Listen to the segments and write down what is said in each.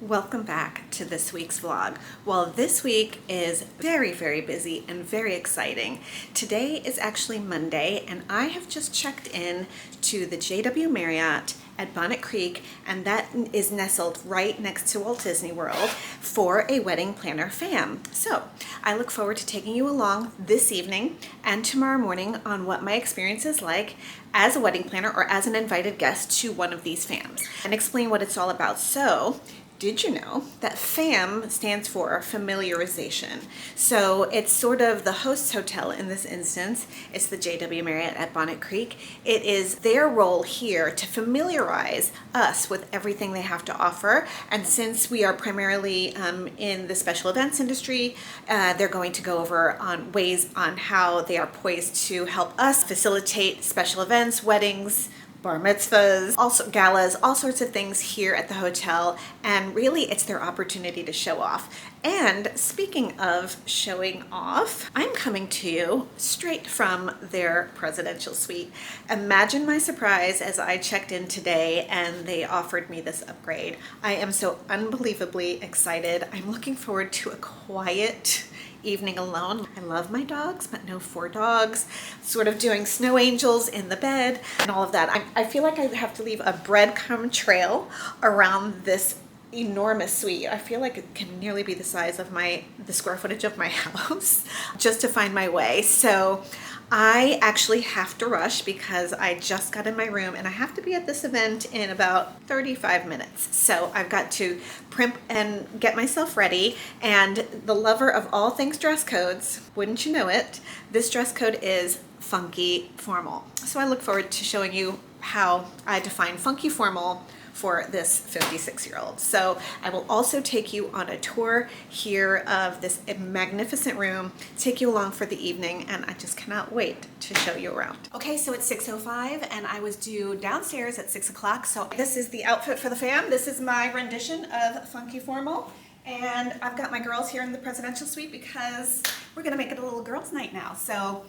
Welcome back to this week's vlog. Well, this week is very, very busy and very exciting. Today is actually Monday, and I have just checked in to the JW Marriott at Bonnet Creek, and that is nestled right next to Walt Disney World for a wedding planner fam. So I look forward to taking you along this evening and tomorrow morning on what my experience is like as a wedding planner or as an invited guest to one of these fams and explain what it's all about. So, did you know that FAM stands for familiarization? So it's sort of the host hotel in this instance. It's the JW Marriott at Bonnet Creek. It is their role here to familiarize us with everything they have to offer. And since we are primarily in the special events industry, they're going to go over on ways on how they are poised to help us facilitate special events, weddings, bar mitzvahs, also galas, all sorts of things here at the hotel, and really it's their opportunity to show off. And speaking of showing off, I'm coming to you straight from their presidential suite. Imagine my surprise as I checked in today and they offered me this upgrade. I am so unbelievably excited. I'm looking forward to a quiet evening alone. I love my dogs, but no 4 dogs. Sort of doing snow angels in the bed and all of that. I feel like I have to leave a breadcrumb trail around this enormous suite. I feel like it can nearly be the size of the square footage of my house just to find my way. So I actually have to rush because I just got in my room and I have to be at this event in about 35 minutes. So I've got to primp and get myself ready. And the lover of all things dress codes, wouldn't you know it, this dress code is funky formal. So I look forward to showing you how I define funky formal for this 56-year-old. So I will also take you on a tour here of this magnificent room, take you along for the evening, and I just cannot wait to show you around. Okay, so it's 6:05 and I was due downstairs at 6 o'clock. So this is the outfit for the fam. This is my rendition of funky formal. And I've got my girls here in the presidential suite because we're gonna make it a little girls' night now. So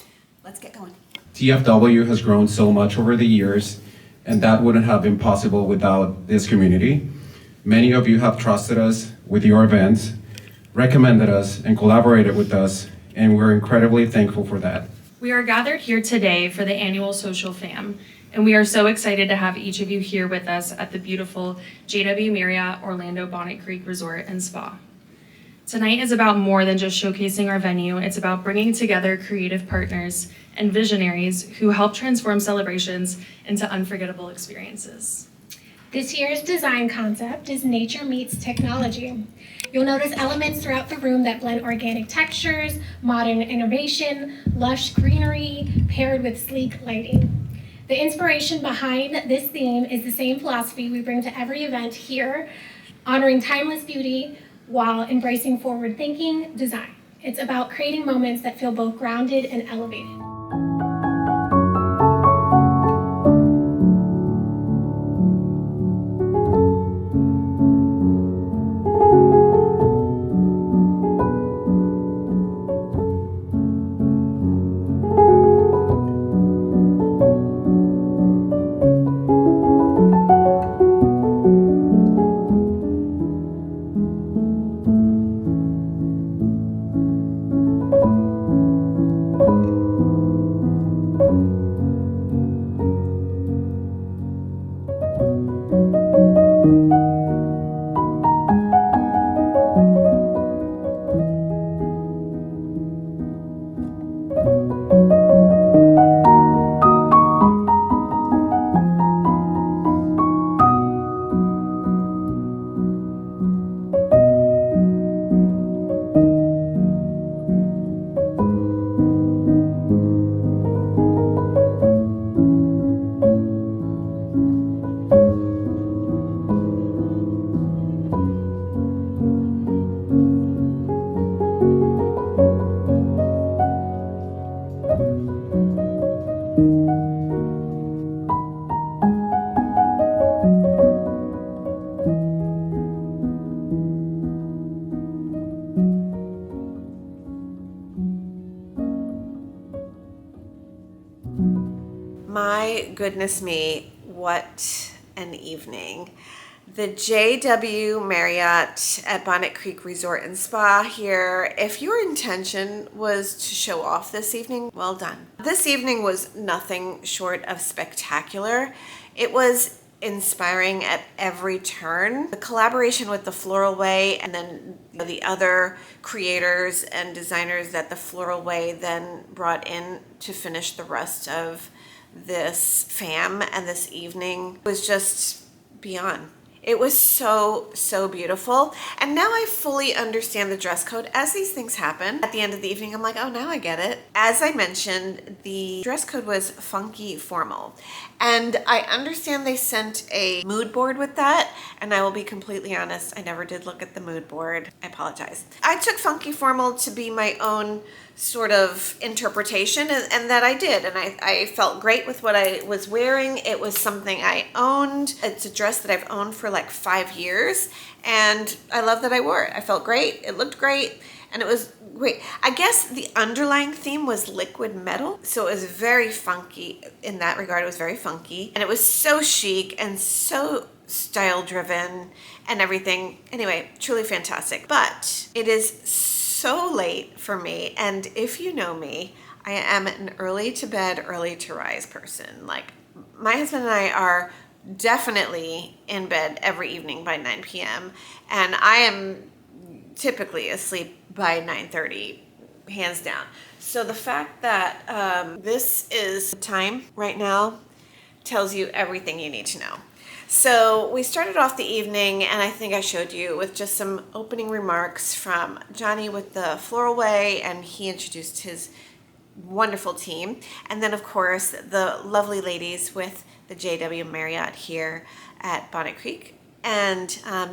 let's get going. TFW has grown so much over the years, and that wouldn't have been possible without this community. Many of you have trusted us with your events, recommended us, and collaborated with us, and we're incredibly thankful for that. We are gathered here today for the annual Social Fam, and we are so excited to have each of you here with us at the beautiful JW Marriott Orlando Bonnet Creek Resort and Spa. Tonight is about more than just showcasing our venue. It's about bringing together creative partners and visionaries who help transform celebrations into unforgettable experiences. This year's design concept is Nature Meets Technology. You'll notice elements throughout the room that blend organic textures, modern innovation, lush greenery, paired with sleek lighting. The inspiration behind this theme is the same philosophy we bring to every event here, honoring timeless beauty while embracing forward-thinking design. It's about creating moments that feel both grounded and elevated. My goodness me, what an evening. The JW Marriott at Bonnet Creek Resort and Spa here. If your intention was to show off this evening, well done. This evening was nothing short of spectacular. It was inspiring at every turn. The collaboration with the Floral Way and then the other creators and designers that the Floral Way then brought in to finish the rest of this fam and this evening was just beyond. It was so, so beautiful. And now I fully understand the dress code. As these things happen at the end of the evening, I'm like, oh, now I get it. As I mentioned, the dress code was funky formal. And I understand they sent a mood board with that. And I will be completely honest, I never did look at the mood board. I apologize. I took funky formal to be my own sort of interpretation, and that I did. And I felt great with what I was wearing. It was something I owned. It's a dress that I've owned for like 5 years, and I love that I wore it. I felt great. It looked great, and it was great. I guess the underlying theme was liquid metal, so it was very funky in that regard. It was very funky, and it was so chic and so style driven and everything. Anyway, truly fantastic. But it is so late for me, and if you know me, I am an early to bed, early to rise person. Like, my husband and I are definitely in bed every evening by 9 p.m. and I am typically asleep by 9:30, hands down. So the fact that this is the time right now tells you everything you need to know. So we started off the evening, and I think I showed you with just some opening remarks from Johnny with the Floral Way, and he introduced his wonderful team. And then, of course, the lovely ladies with the JW Marriott here at Bonnet Creek. And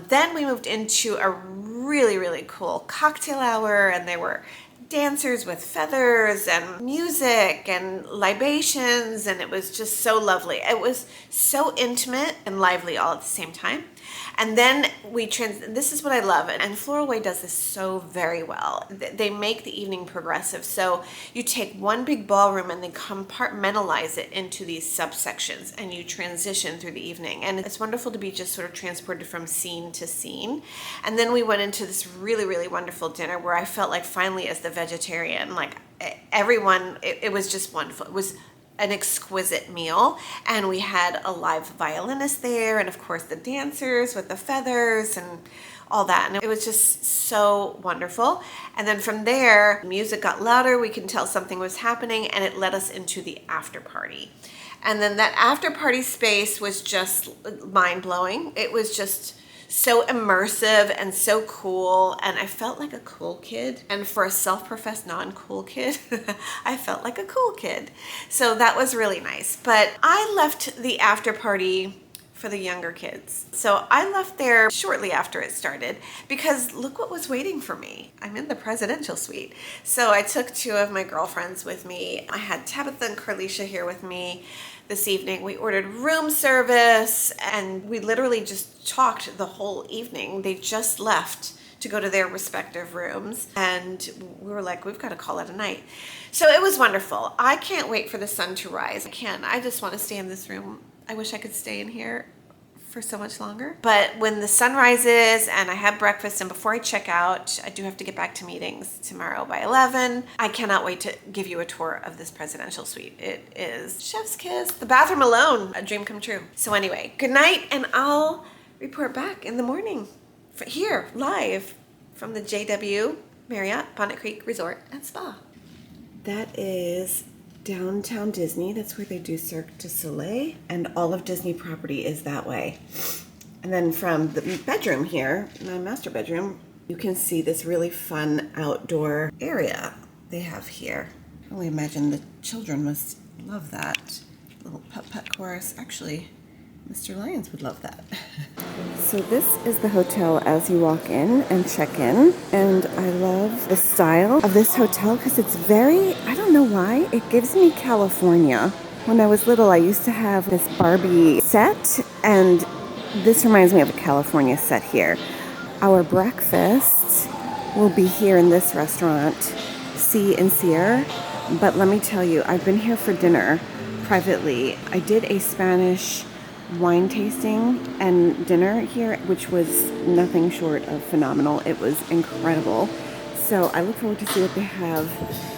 then we moved into a really, really cool cocktail hour, and there were dancers with feathers and music and libations, and it was just so lovely. It was so intimate and lively all at the same time. And then this is what I love, and Floral Way does this so very well. They make the evening progressive. So you take one big ballroom and they compartmentalize it into these subsections, and you transition through the evening. And it's wonderful to be just sort of transported from scene to scene. And then we went into this really, really wonderful dinner where I felt like finally, as the vegetarian, like everyone, it was just wonderful. It was an exquisite meal, and we had a live violinist there, and of course the dancers with the feathers and all that, and it was just so wonderful. And then from there, music got louder, we can tell something was happening, and it led us into the after party. And then that after party space was just mind-blowing. It was just so immersive and so cool, and I felt like a cool kid. And for a self-professed non-cool kid, I felt like a cool kid. So that was really nice. But I left the after party for the younger kids. So I left there shortly after it started, because look what was waiting for me. I'm in the presidential suite. So I took 2 of my girlfriends with me. I had Tabitha and Carlicia here with me this evening. We ordered room service, and we literally just talked the whole evening. They just left to go to their respective rooms, and we were like, we've got to call it a night. So it was wonderful. I can't wait for the sun to rise. I just want to stay in this room. I wish I could stay in here for so much longer. But when the sun rises and I have breakfast, and before I check out, I do have to get back to meetings tomorrow by 11. I cannot wait to give you a tour of this presidential suite. It is chef's kiss. The bathroom alone, a dream come true. So anyway, good night, and I'll report back in the morning here live from the JW Marriott Bonnet Creek Resort and Spa. That is downtown Disney. That's where they do Cirque du Soleil, and all of Disney property is that way. And then from the bedroom here, my master bedroom, you can see this really fun outdoor area they have here. I can only imagine the children must love that. Little putt-putt course. Actually, Mr. Lyons would love that. So this is the hotel as you walk in and check in, and I love the style of this hotel because it's very, I don't know why, it gives me California. When I was little, I used to have this Barbie set, and this reminds me of a California set here. Our breakfast will be here in this restaurant, Sea and Sear, but let me tell you, I've been here for dinner privately. I did a Spanish wine tasting and dinner here, which was nothing short of phenomenal. It was incredible. So I look forward to see what they have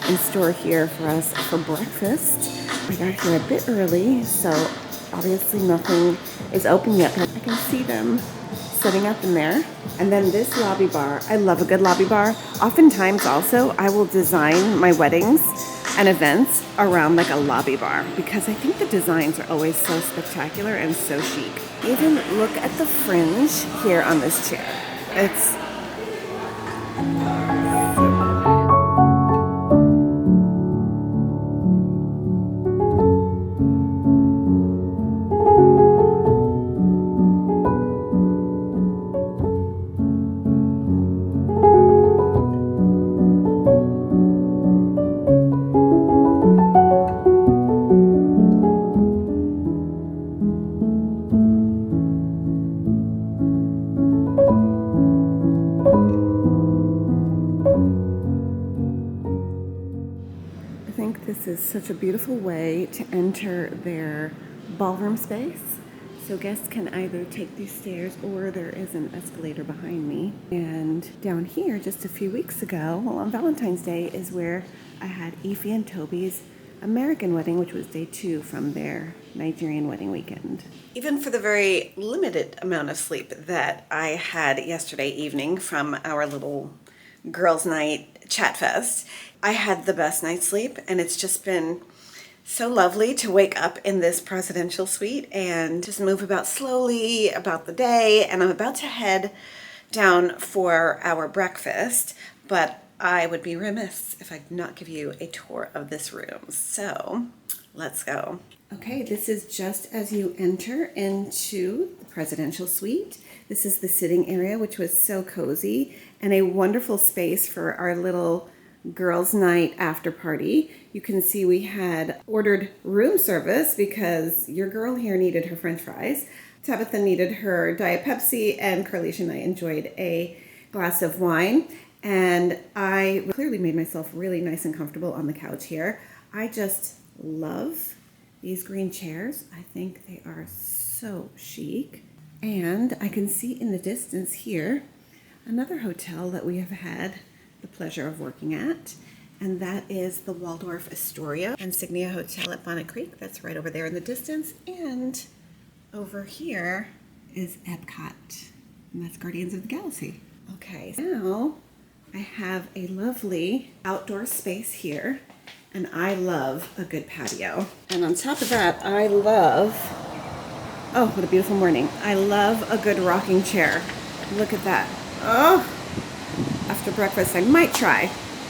in store here for us for breakfast. We got here a bit early, so obviously nothing is open yet, but I can see them setting up in there. And then this lobby bar, I love a good lobby bar. Oftentimes also I will design my weddings and events around like a lobby bar because I think the designs are always so spectacular and so chic. Even look at the fringe here on this chair. It's I think this is such a beautiful way to enter their ballroom space. So guests can either take these stairs or there is an escalator behind me. And down here, just a few weeks ago, well, on Valentine's Day is where I had Ify and Toby's American wedding, which was day 2 from their Nigerian wedding weekend. Even for the very limited amount of sleep that I had yesterday evening from our little girls' night chat fest, I had the best night's sleep, and it's just been so lovely to wake up in this presidential suite and just move about slowly about the day. And I'm about to head down for our breakfast, but I would be remiss if I did not give you a tour of this room. So let's go. Okay, this is just as you enter into the presidential suite. This is the sitting area, which was so cozy and a wonderful space for our little girls' night after party. You can see we had ordered room service because your girl here needed her french fries. Tabitha needed her Diet Pepsi, and Carlisha and I enjoyed a glass of wine. And I clearly made myself really nice and comfortable on the couch here. I just love these green chairs. I think they are so chic. And I can see in the distance here another hotel that we have had the pleasure of working at, and that is the Waldorf Astoria Insignia Hotel at Bonnet Creek. That's right over there in the distance. And over here is Epcot, and that's Guardians of the Galaxy. Okay, now I have a lovely outdoor space here, and I love a good patio. And on top of that, I love, oh, what a beautiful morning. I love a good rocking chair. Look at that. Oh, after breakfast, I might try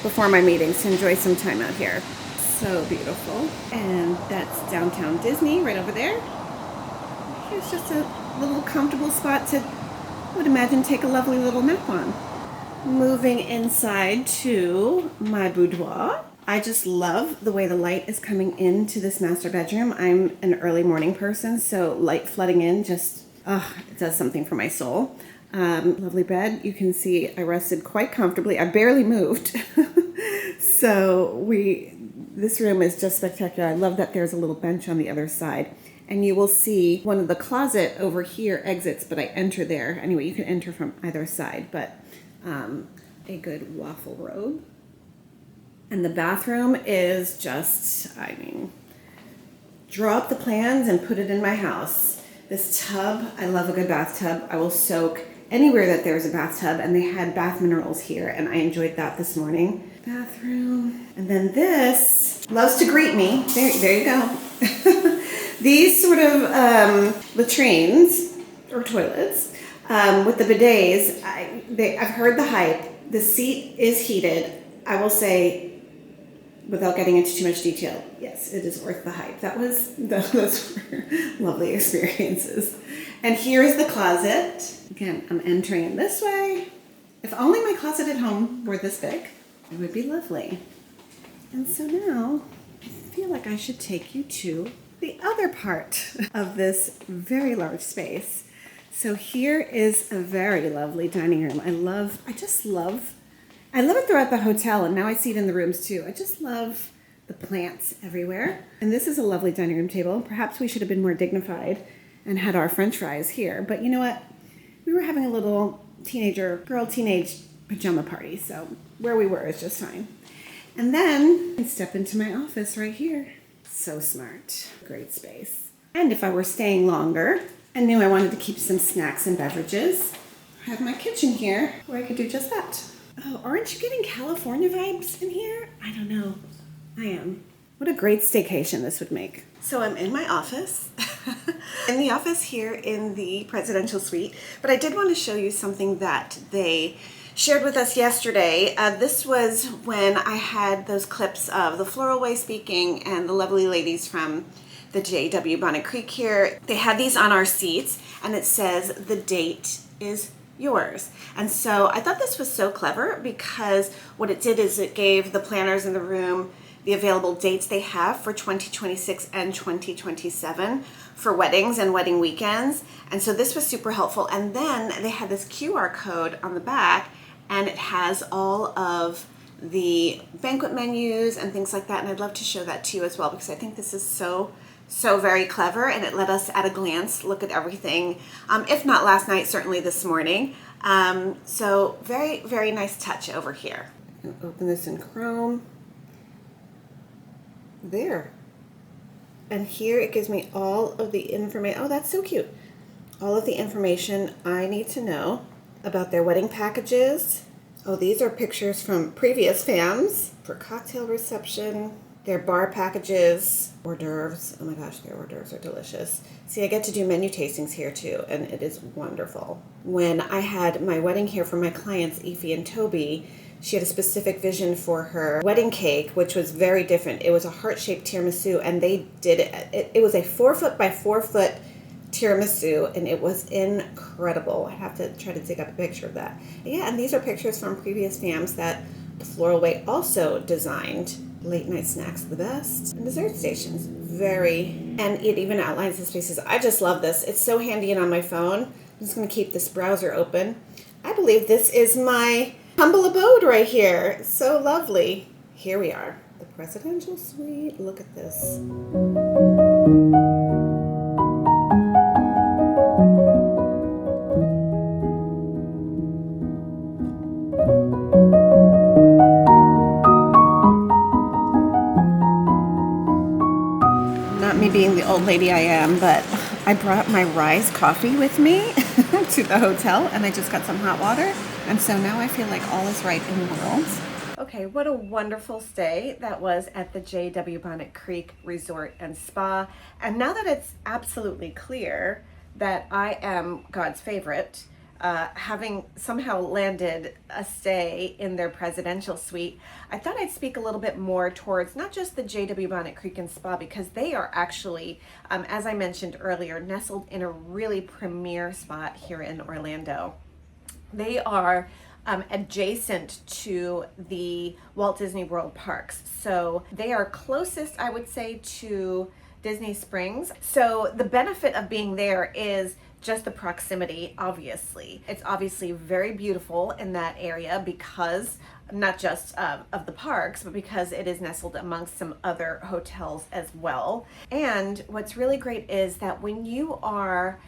before my meetings to enjoy some time out here. So beautiful. And that's downtown Disney right over there. Here's just a little comfortable spot to, I would imagine, take a lovely little nap on. Moving inside to my boudoir. I just love the way the light is coming into this master bedroom. I'm an early morning person, so light flooding in just, it does something for my soul. Lovely bed. You can see I rested quite comfortably. I barely moved. So this room is just spectacular. I love that there's a little bench on the other side. And you will see one of the closet over here exits, but I enter there. Anyway, you can enter from either side, but a good waffle robe. And the bathroom is just, I mean, draw up the plans and put it in my house. This tub, I love a good bathtub. I will soak anywhere that there's a bathtub, and they had bath minerals here, and I enjoyed that this morning. Bathroom. And then this loves to greet me. There you go. These sort of latrines or toilets with the bidets, I've heard the hype. The seat is heated. I will say, without getting into too much detail, yes, it is worth the hype. Those were lovely experiences. And here is the closet. Again, I'm entering in this way. If only my closet at home were this big, it would be lovely. And so now, I feel like I should take you to the other part of this very large space. So here is a very lovely dining room. I love it throughout the hotel, and now I see it in the rooms too. I just love the plants everywhere. And this is a lovely dining room table. Perhaps we should have been more dignified and had our french fries here. But you know what? We were having a little teenage pajama party, so where we were is just fine. And then I step into my office right here. So smart. Great space. And if I were staying longer and knew I wanted to keep some snacks and beverages, I have my kitchen here where I could do just that. Oh, aren't you getting California vibes in here? I don't know. I am. What a great staycation this would make. So I'm in my office, in the office here in the presidential suite, but I did want to show you something that they shared with us yesterday. This was when I had those clips of the Floral Way speaking and the lovely ladies from the JW Bonnet Creek here. They had these on our seats and it says the date is yours. And so I thought this was so clever because what it did is it gave the planners in the room the available dates they have for 2026 and 2027 for weddings and wedding weekends. And so this was super helpful. And then they had this QR code on the back and it has all of the banquet menus and things like that. And I'd love to show that to you as well because I think this is so very clever, and it let us at a glance look at everything, if not last night, certainly this morning. So very nice touch over here. I'm gonna open this in Chrome. There. And here it gives me all of the information. Oh, that's so cute. All of the information I need to know about their wedding packages. Oh, these are pictures from previous FAMs for cocktail reception. Their bar packages, hors d'oeuvres. Oh my gosh, their hors d'oeuvres are delicious. See, I get to do menu tastings here too, and it is wonderful. When I had my wedding here for my clients, Ify and Toby, she had a specific vision for her wedding cake, which was very different. It was a heart-shaped tiramisu, and they did it. It was a 4-foot by 4-foot tiramisu, and it was incredible. I have to try to dig up a picture of that. Yeah, and these are pictures from previous FAMs that Floral Way also designed. Late night snacks are the best. And dessert stations, and it even outlines the spaces. I just love this. It's so handy and on my phone. I'm just gonna keep this browser open. I believe this is my humble abode right here. It's so lovely. Here we are, the presidential suite. Look at this. Not me being the old lady I am, but I brought my Rise coffee with me to the hotel, and I just got some hot water, and so now I feel like all is right in the world. Okay, what a wonderful stay that was at the JW Bonnet Creek Resort and Spa. And now that it's absolutely clear that I am God's favorite, having somehow landed a stay in their presidential suite, I thought I'd speak a little bit more towards not just the JW Bonnet Creek and Spa, because they are actually, as I mentioned earlier, nestled in a really premier spot here in Orlando. They are adjacent to the Walt Disney World parks. So they are closest, I would say, to Disney Springs. So the benefit of being there is just the proximity, obviously. It's obviously very beautiful in that area because not just of the parks, but because it is nestled amongst some other hotels as well. And what's really great is that when you are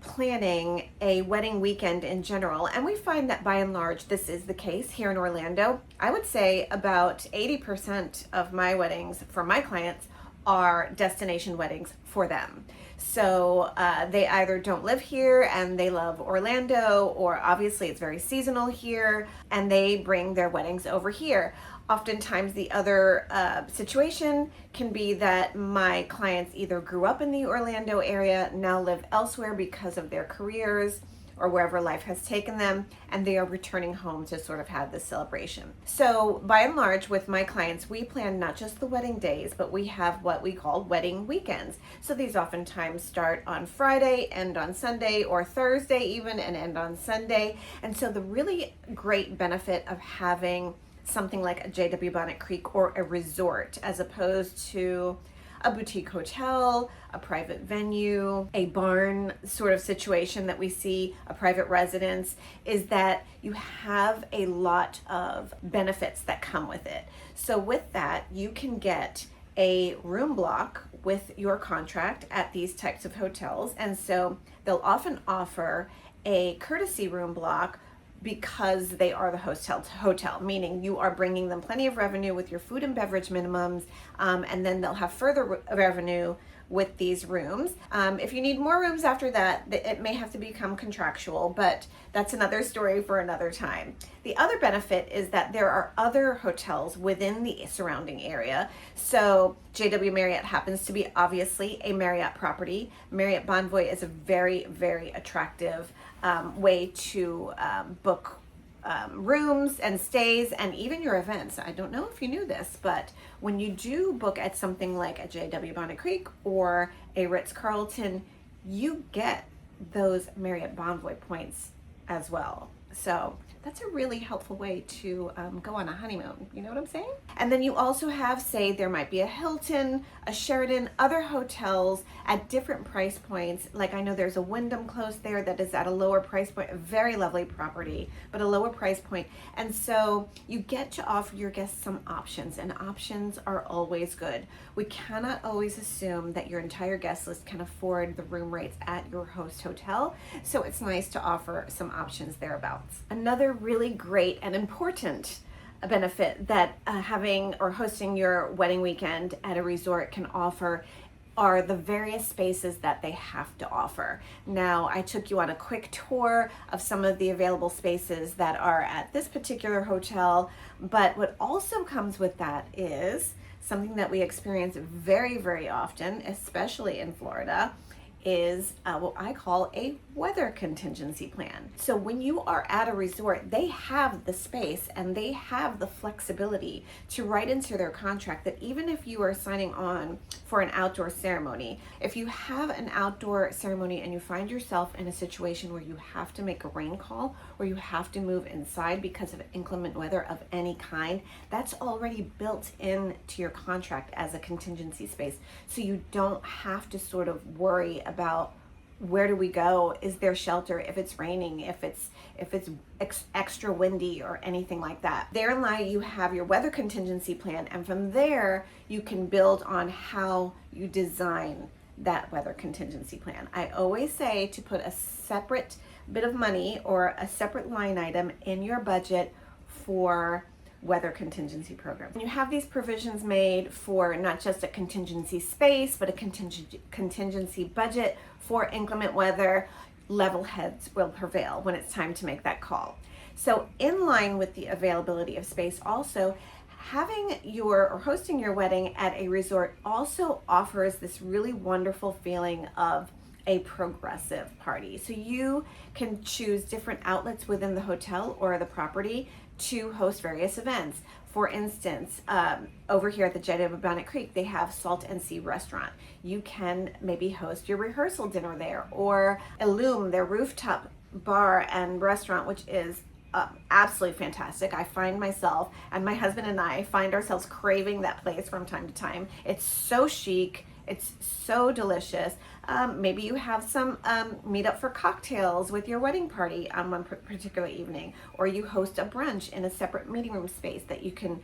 planning a wedding weekend in general, and we find that by and large this is the case here in Orlando, I would say about 80% of my weddings for my clients are destination weddings for them. So they either don't live here and they love Orlando, or obviously it's very seasonal here and they bring their weddings over here. Oftentimes the other situation can be that my clients either grew up in the Orlando area, now live elsewhere because of their careers or wherever life has taken them, and they are returning home to sort of have this celebration. So by and large with my clients, we plan not just the wedding days, but we have what we call wedding weekends. So these oftentimes start on Friday, end on Sunday, or Thursday even, and end on Sunday. And so the really great benefit of having something like a JW Bonnet Creek or a resort, as opposed to a boutique hotel, a private venue, a barn sort of situation that we see, a private residence, is that you have a lot of benefits that come with it. So with that, you can get a room block with your contract at these types of hotels. And so they'll often offer a courtesy room block because they are the hotel, meaning you are bringing them plenty of revenue with your food and beverage minimums, and then they'll have further revenue with these rooms. If you need more rooms after that, it may have to become contractual, but that's another story for another time. The other benefit is that there are other hotels within the surrounding area. So JW Marriott happens to be obviously a Marriott property. Marriott Bonvoy is a very, very attractive way to book rooms and stays and even your events. I don't know if you knew this, but when you do book at something like a JW Bonnet Creek or a Ritz-Carlton, you get those Marriott Bonvoy points as well. So that's a really helpful way to go on a honeymoon. You know what I'm saying? And then you also have, say, there might be a Hilton, a Sheraton, other hotels at different price points. Like I know there's a Wyndham close there that is at a lower price point, a very lovely property, but a lower price point. And so you get to offer your guests some options, and options are always good. We cannot always assume that your entire guest list can afford the room rates at your host hotel. So it's nice to offer some options thereabouts. Another really great and important benefit that having or hosting your wedding weekend at a resort can offer are the various spaces that they have to offer. Now, I took you on a quick tour of some of the available spaces that are at this particular hotel, but what also comes with that is something that we experience very, very often, especially in Florida, is what I call a weather contingency plan. So when you are at a resort, they have the space and they have the flexibility to write into their contract that even if you are signing on for an outdoor ceremony, if you have an outdoor ceremony and you find yourself in a situation where you have to make a rain call or you have to move inside because of inclement weather of any kind, that's already built into your contract as a contingency space. So you don't have to sort of worry about where do we go, is there shelter if it's raining, if it's extra windy or anything like that. Therein lie, you have your weather contingency plan, and from there you can build on how you design that weather contingency plan. I always say to put a separate bit of money or a separate line item in your budget for weather contingency program. You have these provisions made for not just a contingency space, but a contingency budget for inclement weather. Level heads will prevail when it's time to make that call. So in line with the availability of space, also having your or hosting your wedding at a resort also offers this really wonderful feeling of a progressive party. So you can choose different outlets within the hotel or the property to host various events. For instance, over here at the JW Bonnet Creek, they have Salt and Sea Restaurant. You can maybe host your rehearsal dinner there, or Illume, their rooftop bar and restaurant, which is absolutely fantastic. I find myself, and my husband and I find ourselves craving that place from time to time. It's so chic. It's so delicious. Maybe you have some meet up for cocktails with your wedding party on one particular evening, or you host a brunch in a separate meeting room space that you can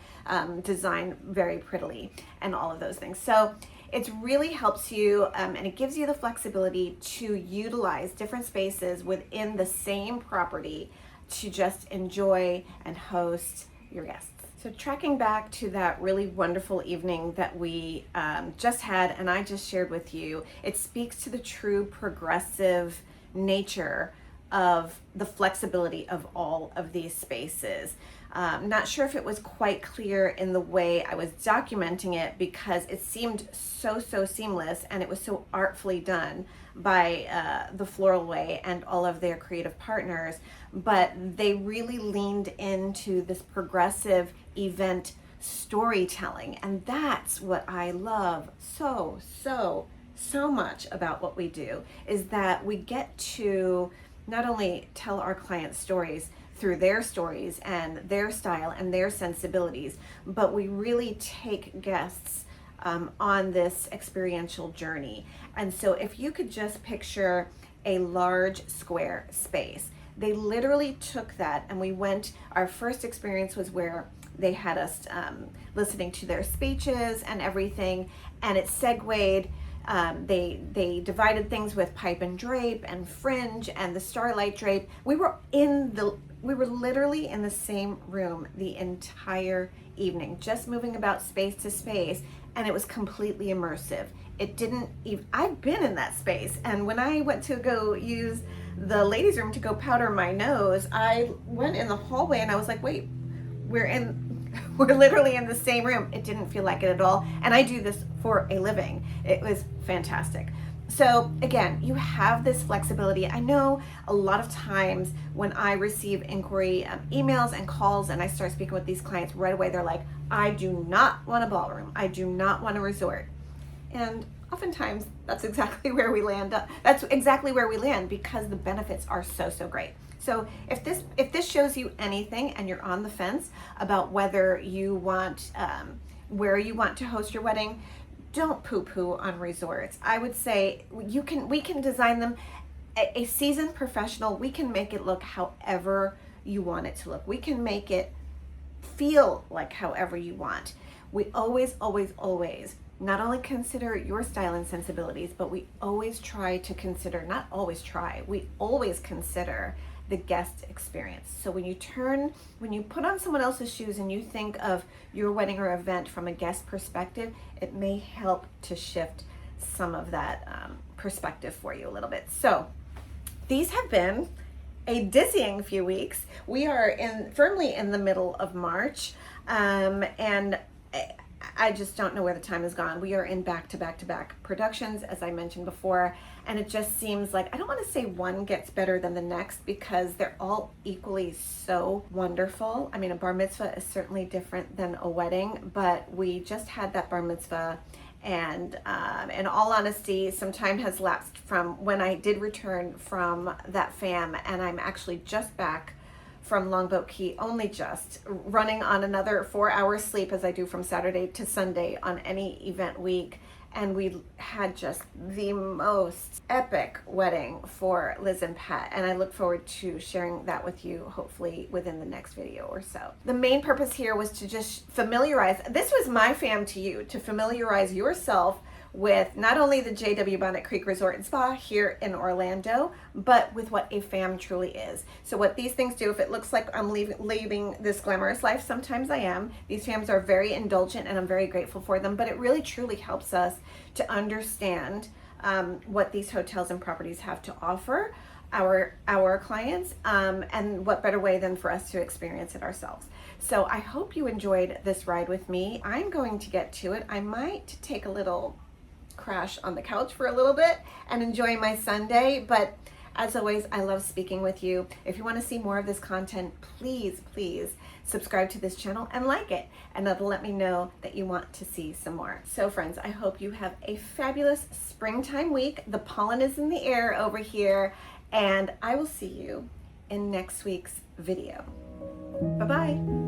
design very prettily, and all of those things. So it really helps you and it gives you the flexibility to utilize different spaces within the same property to just enjoy and host your guests. So tracking back to that really wonderful evening that we just had and I just shared with you, it speaks to the true progressive nature of the flexibility of all of these spaces. Not sure if it was quite clear in the way I was documenting it, because it seemed so seamless and it was so artfully done by the Floral Way and all of their creative partners, but they really leaned into this progressive event storytelling, and that's what I love so much about what we do, is that we get to not only tell our clients stories through their stories and their style and their sensibilities, but we really take guests on this experiential journey. And so if you could just picture a large square space, they literally took that, and we went, our first experience was where they had us listening to their speeches and everything, and it segued. They divided things with pipe and drape and fringe and the starlight drape. We were literally in the same room the entire evening, just moving about space to space, and it was completely immersive. It didn't even, I've been in that space, and when I went to go use the ladies' room to go powder my nose, I went in the hallway and I was like, wait, we're literally in the same room. It didn't feel like it at all. And I do this for a living. It was fantastic. So again, you have this flexibility. I know a lot of times when I receive inquiry emails and calls and I start speaking with these clients right away, they're like, I do not want a ballroom. I do not want a resort. And oftentimes that's exactly where we land. That's exactly where we land because the benefits are so great. So if this shows you anything and you're on the fence about whether you want, where you want to host your wedding, don't poo-poo on resorts. I would say we can design them. A seasoned professional, we can make it look however you want it to look. We can make it feel like however you want. We always not only consider your style and sensibilities, but we always try to consider, we always consider the guest experience. So when you put on someone else's shoes and you think of your wedding or event from a guest perspective, it may help to shift some of that perspective for you a little bit. So these have been a dizzying few weeks. We are firmly in the middle of March, and I just don't know where the time has gone. We are in back-to-back productions, as I mentioned before, and it just seems like, I don't want to say one gets better than the next because they're all equally so wonderful. I mean, a bar mitzvah is certainly different than a wedding, but we just had that bar mitzvah, and in all honesty, some time has lapsed from when I did return from that fam, and I'm actually just back from Longboat Key, only just running on another 4 hours sleep as I do from Saturday to Sunday on any event week. And we had just the most epic wedding for Liz and Pat. And I look forward to sharing that with you, hopefully within the next video or so. The main purpose here was to just familiarize, this was my fam to you, to familiarize yourself with not only the JW Bonnet Creek Resort and Spa here in Orlando, but with what a fam truly is. So what these things do, if it looks like I'm leaving this glamorous life, sometimes I am. These fams are very indulgent and I'm very grateful for them, but it really truly helps us to understand what these hotels and properties have to offer our clients, and what better way than for us to experience it ourselves. So I hope you enjoyed this ride with me. I'm going to get to it. I might take a little crash on the couch for a little bit and enjoy my Sunday, but as always, I love speaking with you. If you want to see more of this content, please subscribe to this channel and like it, and that'll let me know that you want to see some more. So friends, I hope you have a fabulous springtime week. The pollen is in the air over here, and I will see you in next week's video. Bye-bye.